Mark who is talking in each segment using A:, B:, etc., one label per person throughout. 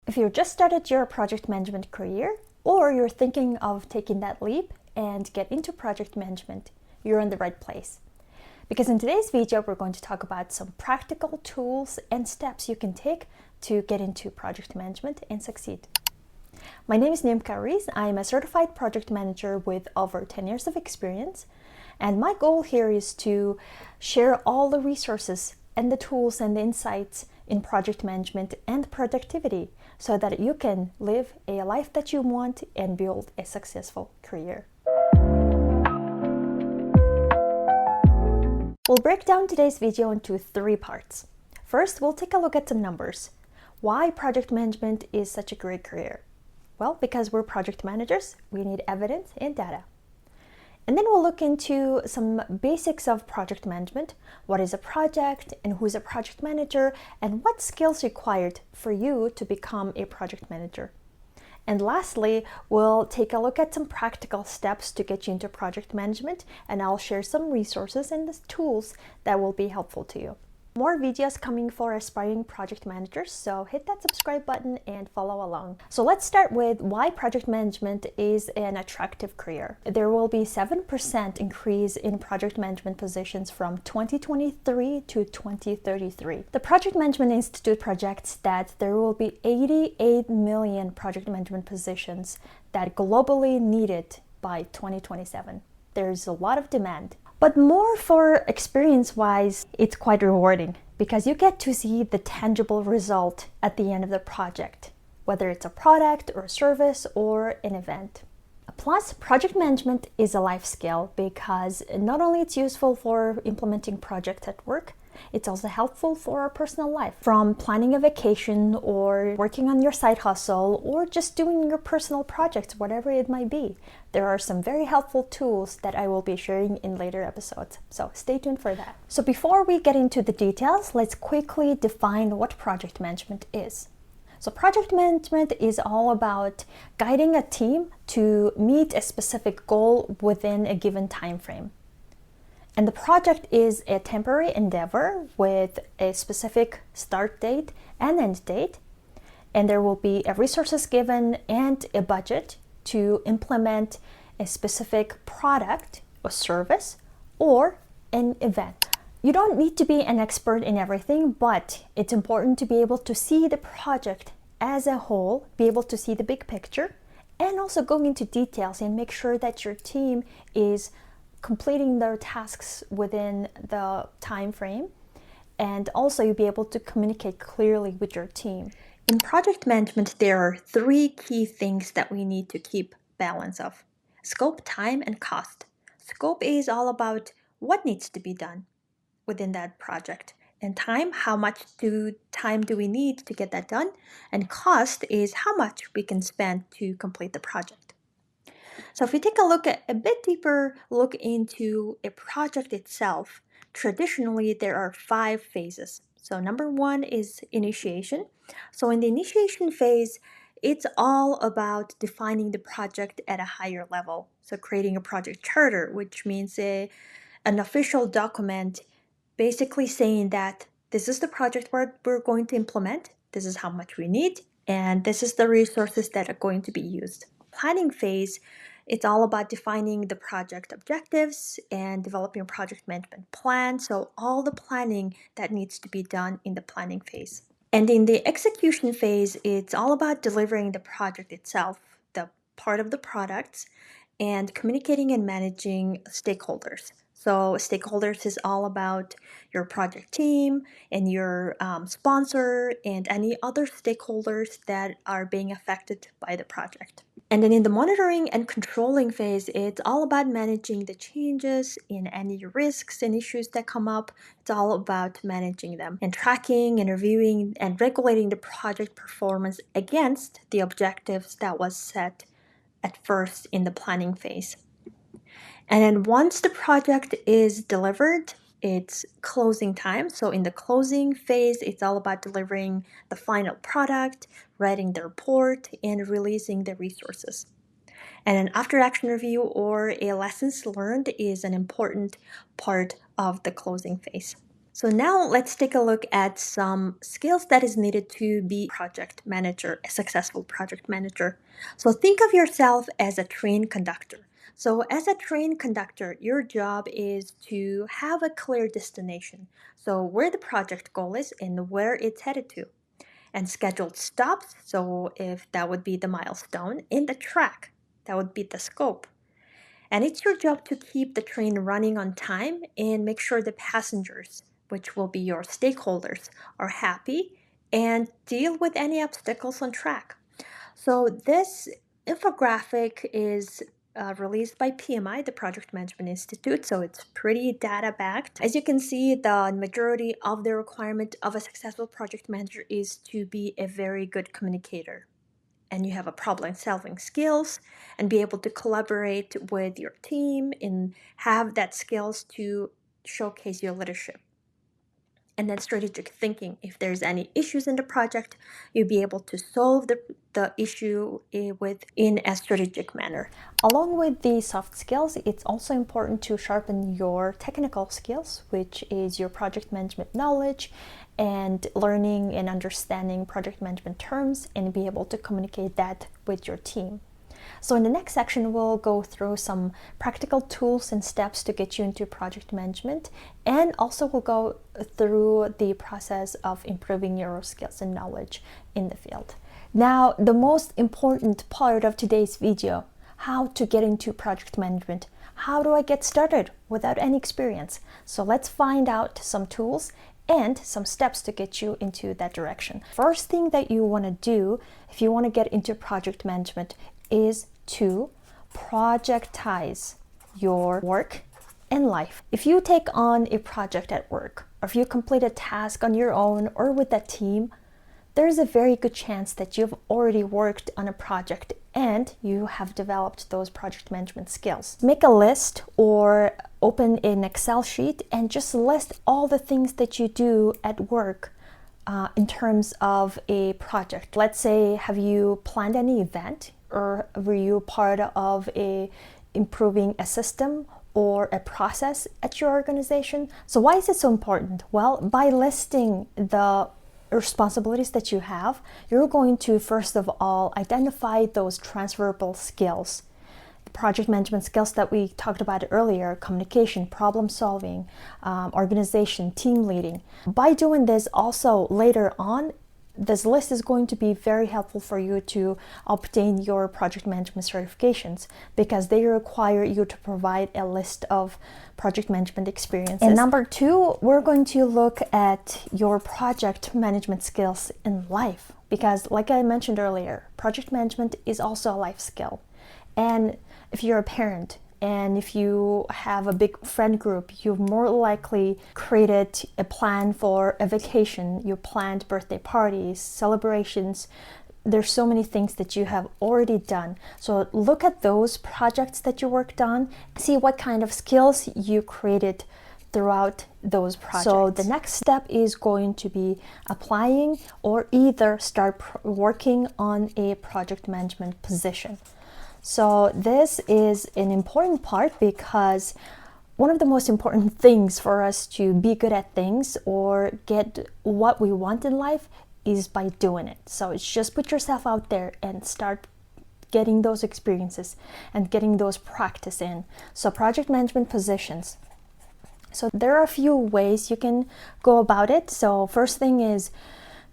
A: If you just started your project management career, or you're thinking of taking that leap and get into project management, you're in the right place. Because in today's video, we're going to talk about some practical tools and steps you can take to get into project management and succeed. My name is Nimka Rees. I'm a certified project manager with over 10 years of experience. And my goal here is to share all the resources and the tools and the insights in project management and productivity so that you can live a life that you want and build a successful career. We'll break down today's video into 3 parts. First, we'll take a look at some numbers. Why project management is such a great career? Well, because we're project managers, we need evidence and data. And then we'll look into some basics of project management. What is a project and who's a project manager and what skills required for you to become a project manager. And lastly, we'll take a look at some practical steps to get you into project management, and I'll share some resources and tools that will be helpful to you. More videos coming for aspiring project managers, so hit that subscribe button and follow along. So let's start with why project management is an attractive career. There will be 7% increase in project management positions from 2023 to 2033. The Project Management Institute projects that there will be 88 million project management positions that globally needed by 2027. There's a lot of demand. But more for experience-wise, it's quite rewarding because you get to see the tangible result at the end of the project, whether it's a product or a service or an event. Plus, project management is a life skill because not only it's useful for implementing projects at work, it's also helpful for our personal life. From planning a vacation or working on your side hustle or just doing your personal projects, whatever it might be. There are some very helpful tools that I will be sharing in later episodes. So stay tuned for that. So before we get into the details, let's quickly define what project management is. So project management is all about guiding a team to meet a specific goal within a given time frame. And the project is a temporary endeavor with a specific start date and end date. And there will be a resources given and a budget to implement a specific product or service or an event. You don't need to be an expert in everything, but it's important to be able to see the project as a whole, be able to see the big picture, and also go into details and make sure that your team is completing their tasks within the time frame, and also you'll be able to communicate clearly with your team. In project management, there are 3 key things that we need to keep balance of: scope, time, and cost. Scope is all about what needs to be done within that project, and time, how much time do we need to get that done, and cost is how much we can spend to complete the project. So if we take a bit deeper look into a project itself, traditionally there are 5 phases. So number 1 is initiation. So in the initiation phase, it's all about defining the project at a higher level. So creating a project charter, which means an official document basically saying that this is the project we're going to implement, this is how much we need, and this is the resources that are going to be used. Planning phase, it's all about defining the project objectives and developing a project management plan. So all the planning that needs to be done in the planning phase. And in the execution phase, it's all about delivering the project itself, the part of the products, and communicating and managing stakeholders. So stakeholders is all about your project team and your sponsor and any other stakeholders that are being affected by the project. And then in the monitoring and controlling phase, it's all about managing the changes in any risks and issues that come up. It's all about managing them and tracking and reviewing and regulating the project performance against the objectives that was set at first in the planning phase. And then once the project is delivered, it's closing time. So in the closing phase, it's all about delivering the final product, writing the report, and releasing the resources. And an after action review or a lessons learned is an important part of the closing phase. So now let's take a look at some skills that is needed to be project manager, a successful project manager. So think of yourself as a train conductor. So as a train conductor, your job is to have a clear destination. So where the project goal is and where it's headed to. And scheduled stops, so if that would be the milestone, in the track, that would be the scope. And it's your job to keep the train running on time and make sure the passengers, which will be your stakeholders, are happy and deal with any obstacles on track. So this infographic is released by PMI, the Project Management Institute, so it's pretty data backed. As you can see, the majority of the requirement of a successful project manager is to be a very good communicator. And you have a problem solving skills and be able to collaborate with your team and have that skills to showcase your leadership. And then strategic thinking. If there's any issues in the project, you'll be able to solve the issue in a strategic manner. Along with the soft skills, it's also important to sharpen your technical skills, which is your project management knowledge and learning and understanding project management terms and be able to communicate that with your team. So in the next section, we'll go through some practical tools and steps to get you into project management, and also we'll go through the process of improving your skills and knowledge in the field. Now, the most important part of today's video, how to get into project management. How do I get started without any experience? So let's find out some tools and some steps to get you into that direction. First thing that you want to do if you want to get into project management is to projectize your work and life. If you take on a project at work, or if you complete a task on your own or with a team, there's a very good chance that you've already worked on a project and you have developed those project management skills. Make a list or open an Excel sheet and just list all the things that you do at work in terms of a project. Let's say, have you planned any event, or were you part of improving a system or a process at your organization? So why is it so important? Well, by listing the responsibilities that you have, you're going to first of all identify those transferable skills. The project management skills that we talked about earlier: communication, problem solving, organization, team leading. By doing this, also later on, this list is going to be very helpful for you to obtain your project management certifications, because they require you to provide a list of project management experiences. And number two, we're going to look at your project management skills in life, because like I mentioned earlier, project management is also a life skill. And if you're a parent, and if you have a big friend group, you've more likely created a plan for a vacation, you planned birthday parties, celebrations. There's so many things that you have already done. So look at those projects that you worked on, see what kind of skills you created throughout those projects. So the next step is going to be applying or either start working on a project management position. So this is an important part, because one of the most important things for us to be good at things or get what we want in life is by doing it. So it's just put yourself out there and start getting those experiences and getting those practice in. So project management positions. So there are a few ways you can go about it. So first thing is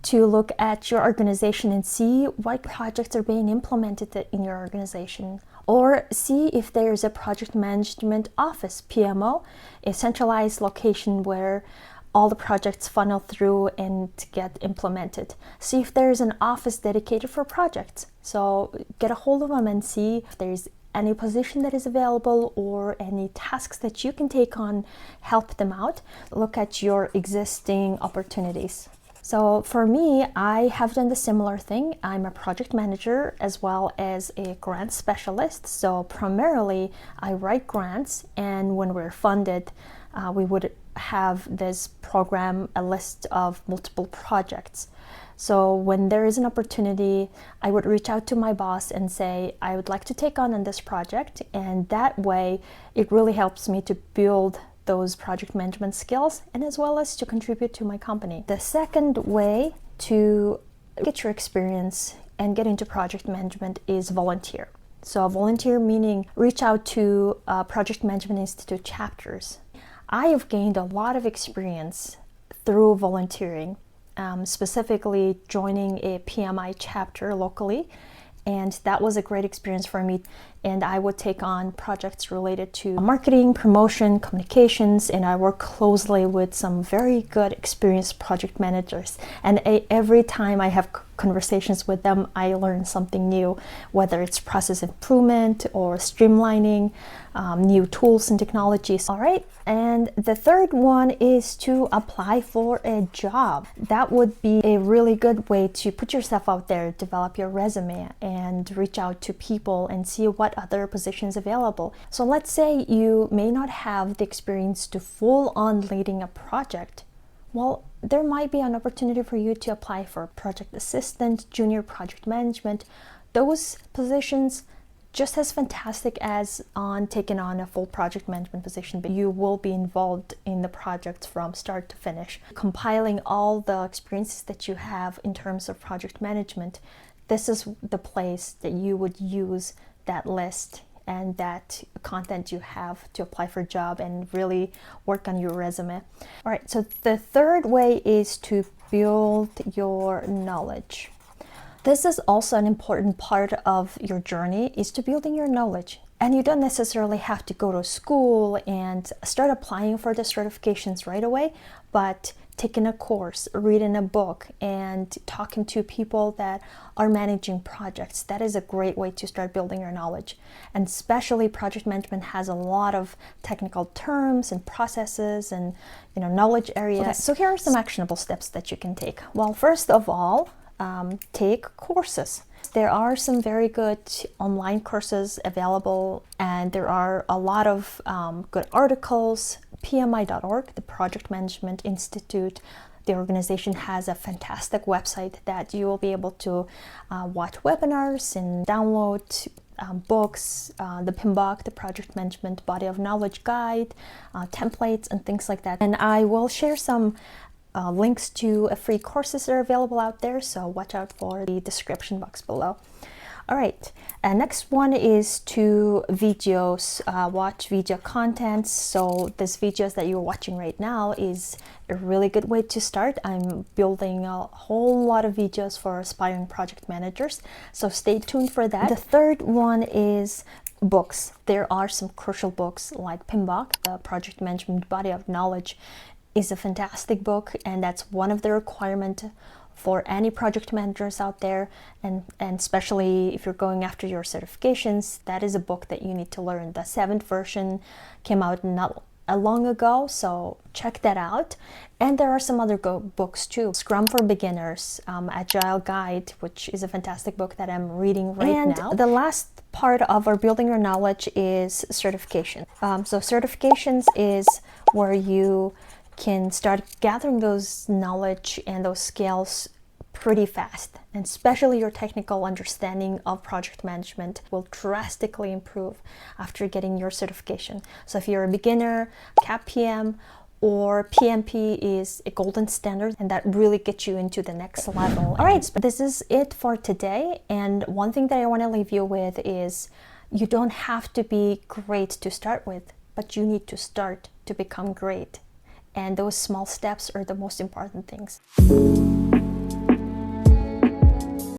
A: to look at your organization and see what projects are being implemented in your organization, or see if there's a project management office, PMO, a centralized location where all the projects funnel through and get implemented. See if there's an office dedicated for projects. So get a hold of them and see if there's any position that is available or any tasks that you can take on, help them out. Look at your existing opportunities. So for me, I have done the similar thing. I'm a project manager as well as a grant specialist. So primarily I write grants, and when we're funded, we would have this program, a list of multiple projects. So when there is an opportunity, I would reach out to my boss and say, I would like to take on this project. And that way, it really helps me to build those project management skills and as well as to contribute to my company. The second way to get your experience and get into project management is volunteer. So volunteer meaning reach out to Project Management Institute chapters. I have gained a lot of experience through volunteering, specifically joining a PMI chapter locally, and that was a great experience for me. And I would take on projects related to marketing, promotion, communications, and I work closely with some very good experienced project managers. And every time I have conversations with them, I learn something new, whether it's process improvement or streamlining, new tools and technologies. All right, and the third one is to apply for a job. That would be a really good way to put yourself out there, develop your resume, and reach out to people and see what other positions available. So let's say you may not have the experience to full on leading a project. Well, there might be an opportunity for you to apply for project assistant, junior project management. Those positions just as fantastic as on taking on a full project management position, but you will be involved in the project from start to finish, compiling all the experiences that you have in terms of project management. This is the place that you would use that list and that content you have to apply for a job and really work on your resume. All right, so the third way is to build your knowledge. This is also an important part of your journey, is to building your knowledge. And you don't necessarily have to go to school and start applying for the certifications right away, but taking a course, reading a book, and talking to people that are managing projects. That is a great way to start building your knowledge. And especially project management has a lot of technical terms and processes and knowledge areas. Okay, so here are some actionable steps that you can take. Well, first of all, take courses. There are some very good online courses available, and there are a lot of good articles. PMI.org, the Project Management Institute, the organization has a fantastic website that you will be able to watch webinars and download books, the PMBOK, the Project Management Body of Knowledge Guide, templates, and things like that. And I will share some links to free courses that are available out there, so watch out for the description box below. All right, and next one is to videos, watch video content. So this videos that you're watching right now is a really good way to start. I'm building a whole lot of videos for aspiring project managers, so stay tuned for that. The third one is books. There are some crucial books like PMBOK, the Project Management Body of Knowledge, is a fantastic book, and that's one of the requirements for any project managers out there, and especially if you're going after your certifications. That is a book that you need to learn. The 7th version came out not long ago, so check that out. And there are some other books too. Scrum for Beginners, Agile Guide, which is a fantastic book that I'm reading right now. And the last part of our building your knowledge is certification. So certifications is where you can start gathering those knowledge and those skills pretty fast, and especially your technical understanding of project management will drastically improve after getting your certification. So if you're a beginner, CAP PM or PMP is a golden standard, and that really gets you into the next level. All right, this is it for today, and one thing that I want to leave you with is you don't have to be great to start with, but you need to start to become great. And those small steps are the most important things.